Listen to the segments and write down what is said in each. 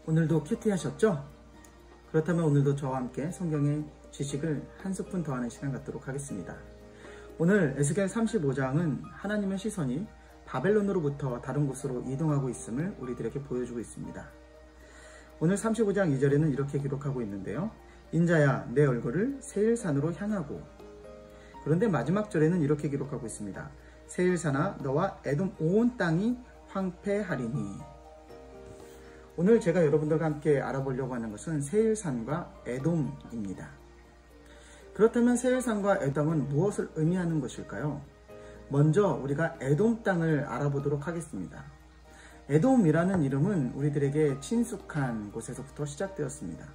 오늘도 큐티 하셨죠? 그렇다면 오늘도 저와 함께 성경의 지식을 한 스푼 더하는 시간 갖도록 하겠습니다. 오늘 에스겔 35장은 하나님의 시선이 바벨론으로부터 다른 곳으로 이동하고 있음을 우리들에게 보여주고 있습니다. 오늘 35장 2절에는 이렇게 기록하고 있는데요. 인자야 내 얼굴을 세일산으로 향하고, 그런데 마지막 절에는 이렇게 기록하고 있습니다. 세일산아 너와 에돔 온 땅이 황폐하리니. 오늘 제가 여러분들과 함께 알아보려고 하는 것은 세일산과 에돔입니다. 그렇다면 세일산과 에돔은 무엇을 의미하는 것일까요? 먼저 우리가 에돔 땅을 알아보도록 하겠습니다. 에돔이라는 이름은 우리들에게 친숙한 곳에서부터 시작되었습니다.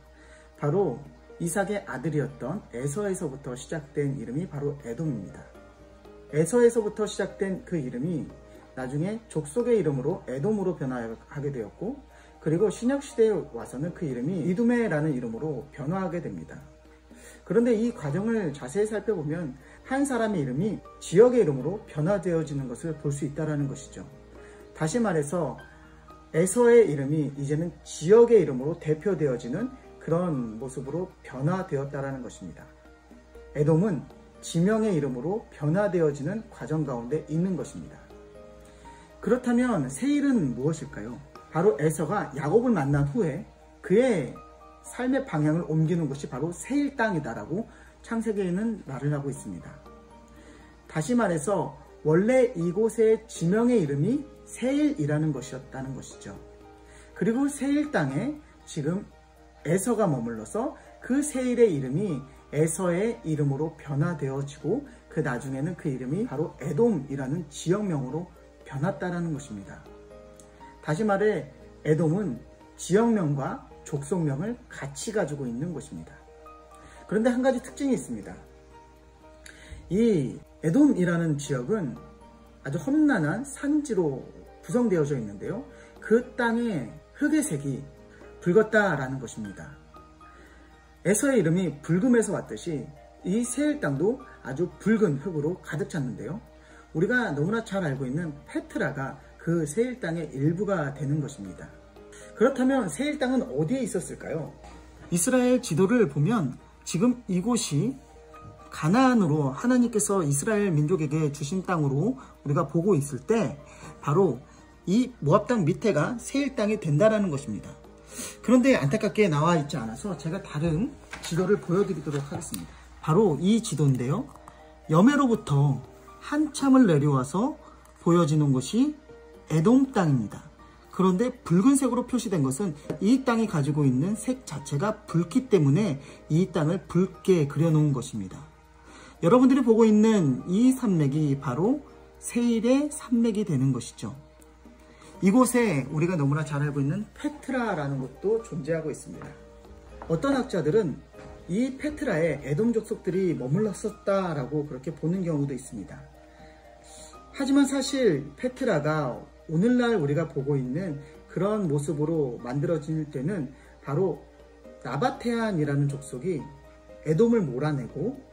바로 이삭의 아들이었던 에서에서부터 시작된 이름이 바로 에돔입니다. 에서에서부터 시작된 그 이름이 나중에 족속의 이름으로 에돔으로 변화하게 되었고, 그리고 신약시대에 와서는 그 이름이 이두메라는 이름으로 변화하게 됩니다. 그런데 이 과정을 자세히 살펴보면 한 사람의 이름이 지역의 이름으로 변화되어지는 것을 볼 수 있다는 것이죠. 다시 말해서 에서의 이름이 이제는 지역의 이름으로 대표되어지는 그런 모습으로 변화되었다는 것입니다. 에돔은 지명의 이름으로 변화되어지는 과정 가운데 있는 것입니다. 그렇다면 세일은 무엇일까요? 바로 에서가 야곱을 만난 후에 그의 삶의 방향을 옮기는 곳이 바로 세일 땅이다라고 창세기에는 말을 하고 있습니다. 다시 말해서 원래 이곳의 지명의 이름이 세일이라는 것이었다는 것이죠. 그리고 세일 땅에 지금 에서가 머물러서 그 세일의 이름이 에서의 이름으로 변화되어지고, 그 나중에는 그 이름이 바로 에돔이라는 지역명으로 변했다는 것입니다. 다시 말해 에돔은 지역명과 족속명을 같이 가지고 있는 곳입니다. 그런데 한 가지 특징이 있습니다. 이 에돔이라는 지역은 아주 험난한 산지로 구성되어져 있는데요. 그 땅의 흙의 색이 붉었다라는 것입니다. 에서의 이름이 붉음에서 왔듯이 이 세일 땅도 아주 붉은 흙으로 가득 찼는데요. 우리가 너무나 잘 알고 있는 페트라가 그 세일 땅의 일부가 되는 것입니다. 그렇다면 세일 땅은 어디에 있었을까요? 이스라엘 지도를 보면 지금 이곳이 가나안으로 하나님께서 이스라엘 민족에게 주신 땅으로 우리가 보고 있을 때 바로 이 모압 땅 밑에가 세일 땅이 된다는 것입니다. 그런데 안타깝게 나와 있지 않아서 제가 다른 지도를 보여드리도록 하겠습니다. 바로 이 지도인데요. 여매로부터 한참을 내려와서 보여지는 곳이 에돔 땅입니다. 그런데 붉은색으로 표시된 것은 이 땅이 가지고 있는 색 자체가 붉기 때문에 이 땅을 붉게 그려놓은 것입니다. 여러분들이 보고 있는 이 산맥이 바로 세일의 산맥이 되는 것이죠. 이곳에 우리가 너무나 잘 알고 있는 페트라라는 곳도 존재하고 있습니다. 어떤 학자들은 이 페트라에 에돔 족속들이 머물렀었다라고 그렇게 보는 경우도 있습니다. 하지만 사실 페트라가 오늘날 우리가 보고 있는 그런 모습으로 만들어질 때는 바로 나바테안이라는 족속이 에돔을 몰아내고,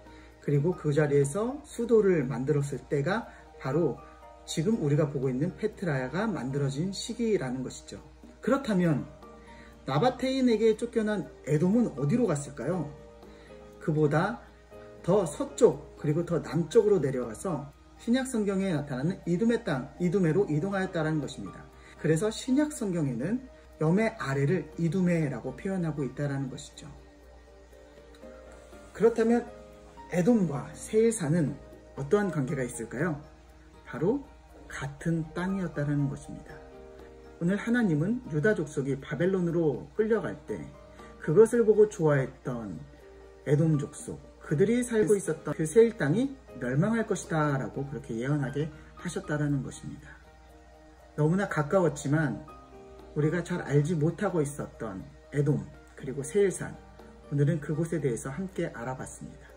그리고 그 자리에서 수도를 만들었을 때가 바로 지금 우리가 보고 있는 페트라가 만들어진 시기라는 것이죠. 그렇다면 나바테인에게 쫓겨난 에돔은 어디로 갔을까요? 그보다 더 서쪽 그리고 더 남쪽으로 내려가서 신약 성경에 나타나는 이두메 땅, 이두메로 이동하였다는 것입니다. 그래서 신약 성경에는 여매 아래를 이두메라고 표현하고 있다는 것이죠. 그렇다면 에돔과 세일산은 어떠한 관계가 있을까요? 바로 같은 땅이었다는 것입니다. 오늘 하나님은 유다 족속이 바벨론으로 끌려갈 때 그것을 보고 좋아했던 에돔 족속, 그들이 살고 있었던 그 세일 땅이 멸망할 것이다 라고 그렇게 예언하게 하셨다는 것입니다. 너무나 가까웠지만 우리가 잘 알지 못하고 있었던 에돔 그리고 세일산, 오늘은 그곳에 대해서 함께 알아봤습니다.